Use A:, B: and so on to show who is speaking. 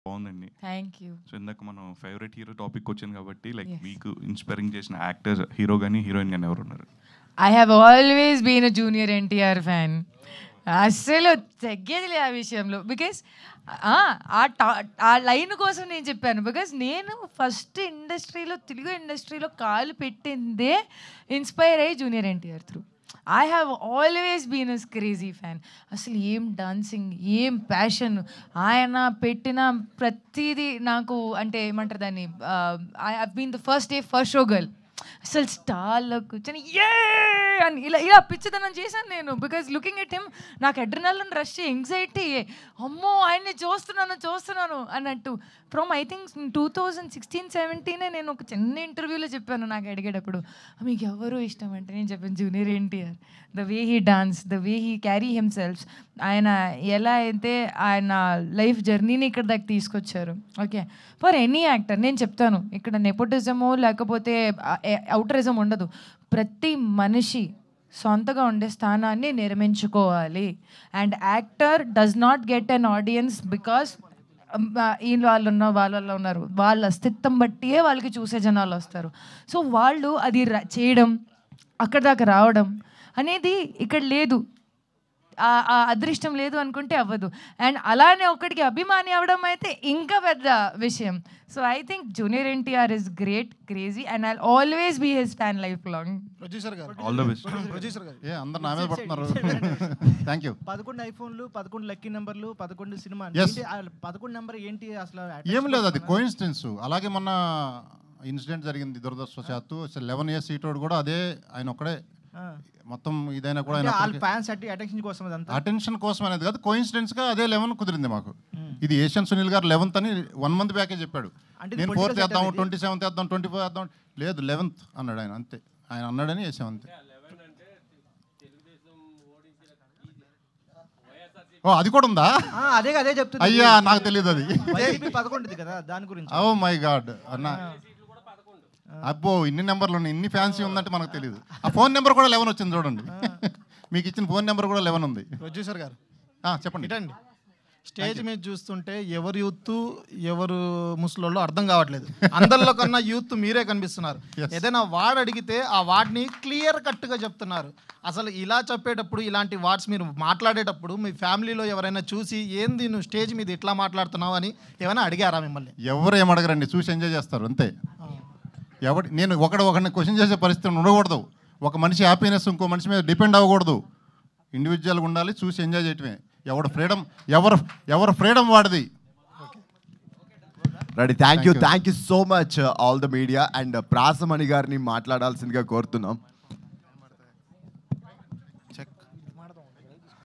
A: బాగుందండి.
B: Thank you.
A: So ఇందాక మనం ఫేవరెట్ హీరో టాపిక్ వచ్చింది కాబట్టి లైక్
B: Yes.
A: మీకు ఇన్స్పైరింగ్ చేసిన యాక్టర్ హీరో కానీ హీరోయిన్ కానీ ఎవరు ఉన్నారు?
B: I have always been a junior NTR fan. అస్సలు తగ్గేదిలే ఆ విషయంలో. బికాస్ ఆ లైన్ కోసం నేను చెప్పాను. బికాస్ నేను ఫస్ట్ ఇండస్ట్రీలో, తెలుగు ఇండస్ట్రీలో కాలు పెట్టిందే ఇన్స్పైర్ అయ్యి junior NTR through. I have always been as crazy fan. అసలు ఏం డాన్సింగ్, ఏం ప్యాషన్, ఆయన పెట్టిన ప్రతిదీ నాకు అంటే ఏమంటారు దాన్ని, I have been the first day first show girl. అసలు స్టార్లో కూర్చొని ఏ అని ఇలా పిచ్చితనం చేశాను నేను. బికాజ్ లుకింగ్ ఎట్ హిమ్ నాకు అడ్రినలిన్ రష్, ఎంగ్జైటీ, అమ్మో ఆయన్ని చూస్తున్నాను అన్నట్టు. ఫ్రమ్ ఐ థింక్ 2016-17 నేను ఒక చిన్న ఇంటర్వ్యూలో చెప్పాను. నాకు అడిగేటప్పుడు మీకు ఎవరు ఇష్టం అంటే నేను చెప్పాను junior NTR. The way he dance, the way he carry himself, ఆయన ఎలా అయితే ఆయన లైఫ్ జర్నీని ఇక్కడ దాకా తీసుకొచ్చారు. ఓకే, ఫర్ ఎనీ యాక్టర్ నేను చెప్తాను, ఇక్కడ నెపోటిజమో లేకపోతే అవుటరిజం ఉండదు. ప్రతి మనిషి సొంతగా ఉండే స్థానాన్ని నిర్మించుకోవాలి. And actor does not get an audience because వాళ్ళు ఉన్నారు, వాళ్ళ అస్తిత్వం బట్టియే వాళ్ళకి చూసే జనాలు వస్తారు. సో వాళ్ళు అది చేయడం, అక్కడ దాకా రావడం అనేది ఇక్కడ లేదు. ఆ అదృష్టం లేదు అనుకుంటే అవ్వదు. అండ్ అలానే ఒకటికి అభిమాని అవ్వడం అయితే ఇంకా పెద్ద విషయం. So I think junior NTR is great, crazy, and I always be his fan life long.
C: Producer గారు,
A: ఆల్ ద బెస్ట్.
C: ప్రొడ్యూసర్ గారు,
D: అందరు నా మీద పడుతున్నారు. Thank you.
C: 11 ఐఫోన్లు, 11 లక్కీ నెంబర్లు, 11 సినిమా.
D: Yes.
C: 11 నెంబర్ ఏంటి అసలు?
D: ఏం లేదు, అది కోఇన్సిడెన్స్. అలాగే మొన్న ఇన్సిడెంట్ జరిగింది దురదృష్టవశాత్తు. 11 ఇయర్స్ సీటోడు కూడా అదే ఆయన ఒక్కడే మొత్తం ఇదైనా కూడా
C: ఫ్యాన్స్ అటెన్షన్ కోసం,
D: అటెన్షన్ కోసం అనేది కాదు, కోఇన్సిడెన్స్ గా అదే 11 కుదిరింది మాకు. ఇది ఏషియన్ సునీల్ గారు 11th అని 1 month బ్యాకే చెప్పాడు. నేను 4th వేద్దాం, 27th వేద్దాం, 24th వేద్దాం, లేదు 11th అన్నాడు ఆయన. అంతే, ఆయన అన్నాడని వేసాం అంతే. ఓ అది కూడా ఉందా?
C: అదే చెప్తున్నా.
D: అయ్యా నాకు తెలియదు అది.
C: 11 కదా దాని గురించి.
D: ఓ మై గాడ్ అన్న, అబ్బో ఇన్ని నెంబర్లు ఉన్నాయి, ఇన్ని ఫ్యాన్సీ ఉందంటే మనకు తెలియదు. ఆ ఫోన్ నెంబర్ కూడా 11 వచ్చింది చూడండి. మీకు ఇచ్చిన ఫోన్ నెంబర్ కూడా 11 ఉంది.
C: ప్రొడ్యూసర్ గారు
D: చెప్పండి.
C: ఇటండి, స్టేజ్ మీద చూస్తుంటే ఎవరు యూత్ ఎవరు ముసలోళ్ళు అర్థం కావట్లేదు. అందరిలో కన్నా యూత్ మీరే కనిపిస్తున్నారు. ఏదైనా వార్డ్ అడిగితే ఆ వార్డ్ని క్లియర్ కట్గా చెప్తున్నారు. అసలు ఇలా చెప్పేటప్పుడు, ఇలాంటి వార్డ్స్ మీరు మాట్లాడేటప్పుడు మీ ఫ్యామిలీలో ఎవరైనా చూసి ఏంది నువ్వు స్టేజ్ మీద ఇట్లా మాట్లాడుతున్నావు అని ఏమైనా అడిగారా మిమ్మల్ని?
D: ఎవరు ఏమడగరండి, చూసి ఎంజాయ్ చేస్తారు అంతే. నేను ఒకరిని క్వశ్చన్ చేసే పరిస్థితి ఉండకూడదు. ఒక మనిషి హ్యాపీనెస్ ఇంకో మనిషి మీద డిపెండ్ అవ్వకూడదు. ఇండివిజువల్గా ఉండాలి, చూసి ఎంజాయ్ చేయటమే. ఎవరు ఫ్రీడమ్ వాడిది.
E: Ready. Thank you so much all the media. And Prasamani గారిని మాట్లాడాల్సిందిగా కోరుతున్నాం.